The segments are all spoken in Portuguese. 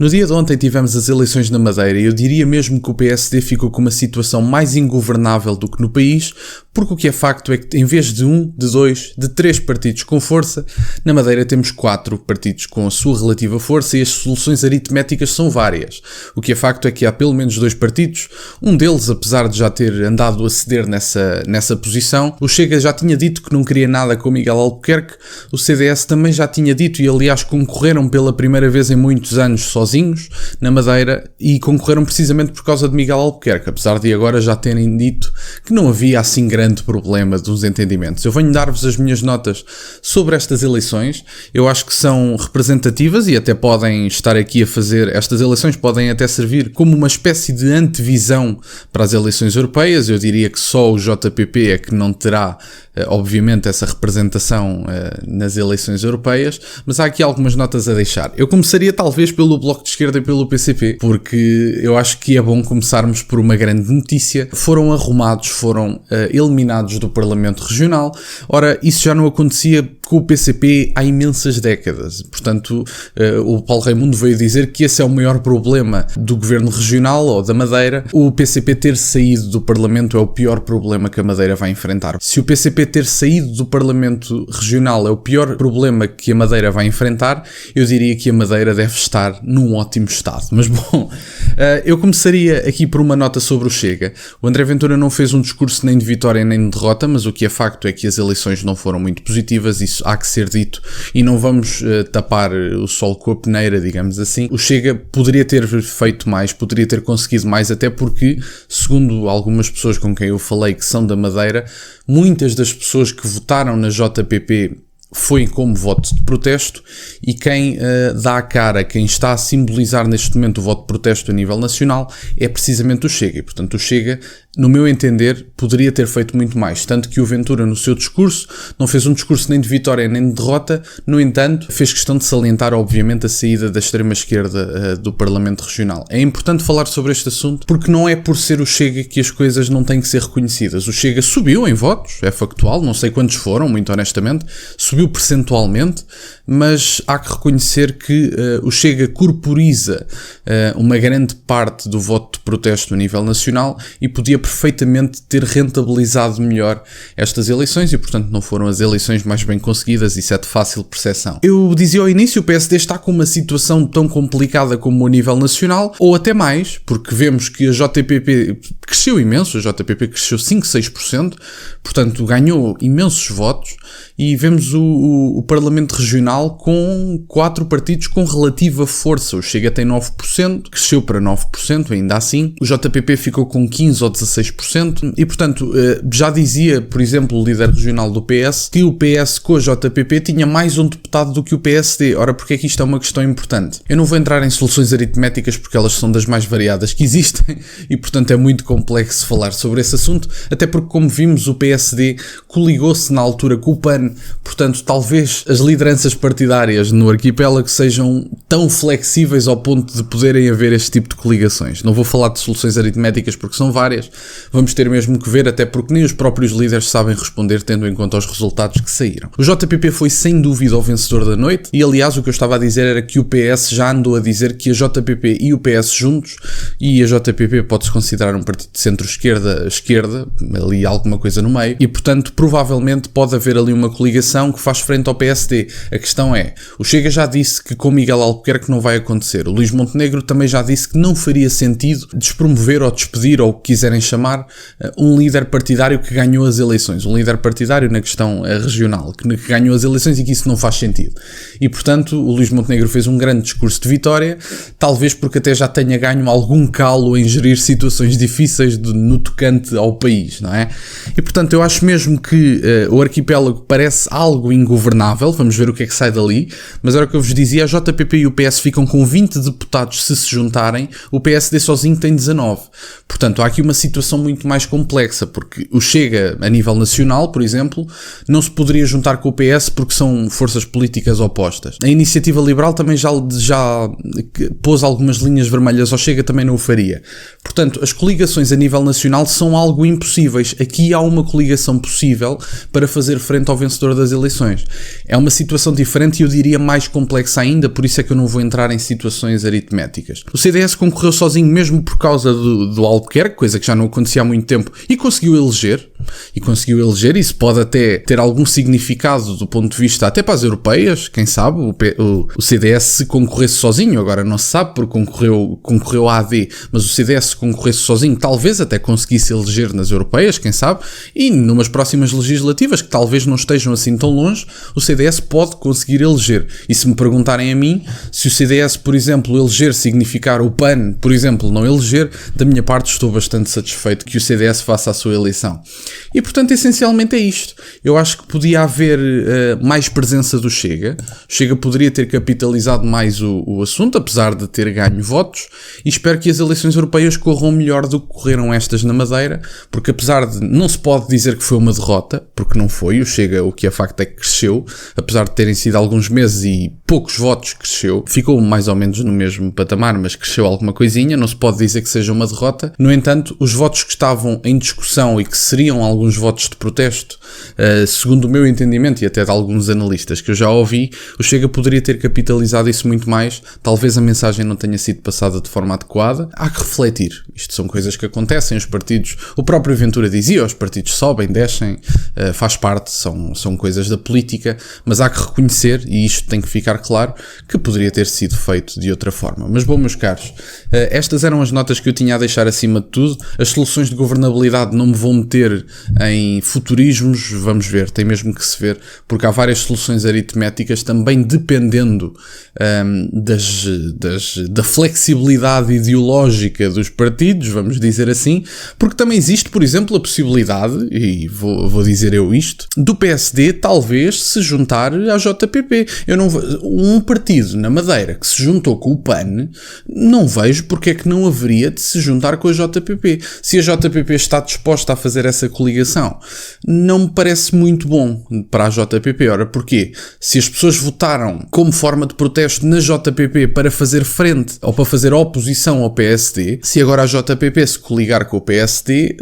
No dia de ontem tivemos as eleições na Madeira e eu diria mesmo que o PSD ficou com uma situação mais ingovernável do que no país, porque o que é facto é que em vez de de 2, de 3 partidos com força, na Madeira temos 4 partidos com a sua relativa força e as soluções aritméticas são várias. O que é facto é que há pelo menos 2 partidos, um deles, apesar de já ter andado a ceder nessa posição, o Chega já tinha dito que não queria nada com Miguel Albuquerque, o CDS também já tinha dito e aliás concorreram pela primeira vez em muitos anos sozinhos na Madeira e concorreram precisamente por causa de Miguel Albuquerque, apesar de agora já terem dito que não havia assim grande problema dos entendimentos. Eu venho dar-vos as minhas notas sobre estas eleições, eu acho que são representativas e até podem estar aqui a fazer, estas eleições podem até servir como uma espécie de antevisão para as eleições europeias. Eu diria que só o JPP é que não terá obviamente essa representação nas eleições europeias, mas há aqui algumas notas a deixar. Eu começaria talvez pelo Bloco de Esquerda e pelo PCP, porque eu acho que é bom começarmos por uma grande notícia. Foram arrumados, foram eliminados do Parlamento Regional. Ora, isso já não acontecia com o PCP há imensas décadas. Portanto, o Paulo Raimundo veio dizer que esse é o maior problema do Governo Regional ou da Madeira. O PCP ter saído do Parlamento é o pior problema que a Madeira vai enfrentar. Se o PCP ter saído do Parlamento Regional é o pior problema que a Madeira vai enfrentar, eu diria que a Madeira deve estar num ótimo estado. Mas bom, eu começaria aqui por uma nota sobre o Chega. O André Ventura não fez um discurso nem de vitória nem de derrota, mas o que é facto é que as eleições não foram muito positivas, isso há que ser dito, e não vamos tapar o sol com a peneira, digamos assim. O Chega poderia ter feito mais, poderia ter conseguido mais, até porque, segundo algumas pessoas com quem eu falei que são da Madeira, muitas das pessoas que votaram na JPP foi como voto de protesto e quem dá a cara, quem está a simbolizar neste momento o voto de protesto a nível nacional é precisamente o Chega e, portanto, o Chega, no meu entender, poderia ter feito muito mais, tanto que o Ventura no seu discurso não fez um discurso nem de vitória nem de derrota, no entanto, fez questão de salientar obviamente a saída da extrema-esquerda do Parlamento Regional. É importante falar sobre este assunto porque não é por ser o Chega que as coisas não têm que ser reconhecidas. O Chega subiu em votos, é factual, não sei quantos foram, muito honestamente, subiu percentualmente, mas há que reconhecer que o Chega corporiza uma grande parte do voto de protesto a nível nacional e podia perfeitamente ter rentabilizado melhor estas eleições e, portanto, não foram as eleições mais bem conseguidas, isso é de fácil percepção. Eu dizia ao início, o PSD está com uma situação tão complicada como a nível nacional, ou até mais, porque vemos que a JPP cresceu imenso, a JPP cresceu 5, 6%, portanto, ganhou imensos votos, e vemos o Parlamento Regional com 4 partidos com relativa força. O Chega tem 9%, cresceu para 9%, ainda assim. O JPP ficou com 15% ou 16%. E, portanto, já dizia, por exemplo, o líder regional do PS, que o PS com a JPP tinha mais um deputado do que o PSD. Ora, porque é que isto é uma questão importante? Eu não vou entrar em soluções aritméticas porque elas são das mais variadas que existem e, portanto, é muito complexo falar sobre esse assunto, até porque, como vimos, o PSD coligou-se na altura com o PAN. Portanto, talvez as lideranças partidárias no arquipélago sejam tão flexíveis ao ponto de poderem haver este tipo de coligações. Não vou falar de soluções aritméticas porque são várias, vamos ter mesmo que ver, até porque nem os próprios líderes sabem responder tendo em conta os resultados que saíram. O JPP foi sem dúvida o vencedor da noite e, aliás, o que eu estava a dizer era que o PS já andou a dizer que a JPP e o PS juntos, e a JPP pode-se considerar um partido de centro-esquerda, ali alguma coisa no meio, e, portanto, provavelmente pode haver ali uma coligação que faz frente ao PSD. A questão é, o Chega já disse que com Miguel Albuquerque não vai acontecer. O Luís Montenegro também já disse que não faria sentido despromover ou despedir, ou o que quiserem chamar, um líder partidário que ganhou as eleições. Um líder partidário na questão regional, que ganhou as eleições e que isso não faz sentido. E, portanto, o Luís Montenegro fez um grande discurso de vitória, talvez porque até já tenha ganho algum calo em gerir situações difíceis no tocante ao país, não é? E, portanto, eu acho mesmo que o arquipélago parece algo ingovernável, vamos ver o que é que sai dali, mas era o que eu vos dizia, a JPP e o PS ficam com 20 deputados se juntarem, o PSD sozinho tem 19. Portanto, há aqui uma situação muito mais complexa, porque o Chega, a nível nacional, por exemplo, não se poderia juntar com o PS porque são forças políticas opostas. A Iniciativa Liberal também já pôs algumas linhas vermelhas ao Chega, também não o faria. Portanto, as coligações a nível nacional são algo impossíveis. Aqui há uma coligação possível para fazer frente ao vencedor das eleições. É uma situação diferente diferente e eu diria mais complexa ainda, por isso é que eu não vou entrar em situações aritméticas. O CDS concorreu sozinho mesmo por causa do Albuquerque, coisa que já não acontecia há muito tempo, e conseguiu eleger, isso pode até ter algum significado do ponto de vista até para as europeias, quem sabe, o CDS se concorresse sozinho, agora não se sabe porque concorreu à AD, mas o CDS se concorresse sozinho, talvez até conseguisse eleger nas europeias, quem sabe, e numas próximas legislativas, que talvez não estejam assim tão longe, o CDS pode conseguir eleger. E se me perguntarem a mim, se o CDS, por exemplo, eleger significar o PAN, por exemplo, não eleger, da minha parte estou bastante satisfeito que o CDS faça a sua eleição. E portanto, essencialmente é isto. Eu acho que podia haver mais presença do Chega. O Chega poderia ter capitalizado mais o assunto, apesar de ter ganho votos, e espero que as eleições europeias corram melhor do que correram estas na Madeira, porque apesar de não se pode dizer que foi uma derrota, porque não foi, o Chega, o que é facto é que cresceu, apesar de terem sido alguns meses e poucos votos, cresceu, ficou mais ou menos no mesmo patamar, mas cresceu alguma coisinha, não se pode dizer que seja uma derrota. No entanto, os votos que estavam em discussão e que seriam alguns votos de protesto, segundo o meu entendimento e até de alguns analistas que eu já ouvi, o Chega poderia ter capitalizado isso muito mais, talvez a mensagem não tenha sido passada de forma adequada. Há que refletir, isto são coisas que acontecem, os partidos, o próprio Ventura dizia, os partidos sobem, descem, faz parte, são coisas da política, mas há que reconhecer, e isto tem que ficar claro, que poderia ter sido feito de outra forma. Mas bom, meus caros, estas eram as notas que eu tinha a deixar acima de tudo. As soluções de governabilidade não me vão meter em futurismos, vamos ver, tem mesmo que se ver, porque há várias soluções aritméticas, também dependendo da flexibilidade ideológica dos partidos, vamos dizer assim, porque também existe, por exemplo, a possibilidade, e vou dizer eu isto, do PSD talvez se juntar à JPP. Um partido na Madeira que se juntou com o PAN, não vejo porque é que não haveria de se juntar com a JPP. Se a JPP está disposta a fazer essa coligação, não me parece muito bom para a JPP. Ora, porquê? Se as pessoas votaram como forma de protesto na JPP para fazer frente ou para fazer oposição ao PSD, se agora a JPP se coligar com o PSD,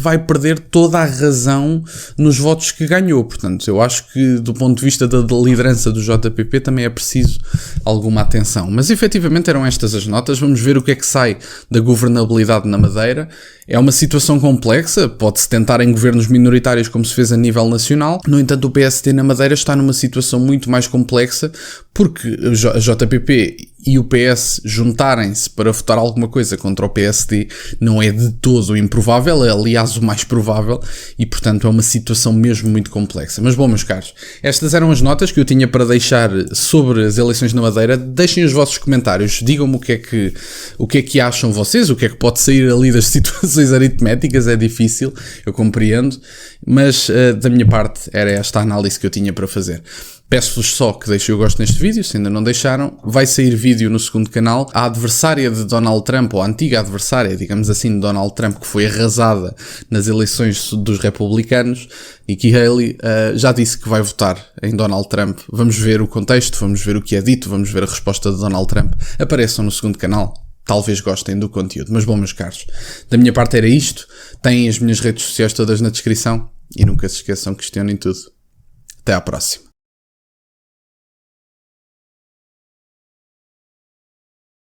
vai perder toda a razão nos votos que ganhou. Portanto, eu acho que do ponto de vista da liderança do JPP também é preciso alguma atenção. Mas efetivamente eram estas as notas. Vamos ver o que é que sai da governabilidade na Madeira. É uma situação complexa, pode-se tentar em governos minoritários como se fez a nível nacional. No entanto, o PSD na Madeira está numa situação muito mais complexa, porque a JPP e o PS juntarem-se para votar alguma coisa contra o PSD não é de todo improvável, é aliás o mais provável, e portanto é uma situação mesmo muito complexa. Mas bom, meus caros, estas eram as notas que eu tinha para deixar sobre as eleições na Madeira. Deixem os vossos comentários, digam-me o que é que acham vocês, o que é que pode sair ali das situações aritméticas. É difícil, eu compreendo, mas da minha parte era esta a análise que eu tinha para fazer. Peço-vos só que deixem o gosto neste vídeo, se ainda não deixaram. Vai sair vídeo no segundo canal. A adversária de Donald Trump, ou a antiga adversária, digamos assim, de Donald Trump, que foi arrasada nas eleições dos republicanos, Nikki Haley, já disse que vai votar em Donald Trump. Vamos ver o contexto, vamos ver o que é dito, vamos ver a resposta de Donald Trump. Apareçam no segundo canal. Talvez gostem do conteúdo. Mas bom, meus caros, da minha parte era isto. Têm as minhas redes sociais todas na descrição. E nunca se esqueçam, questionem tudo. Até à próxima.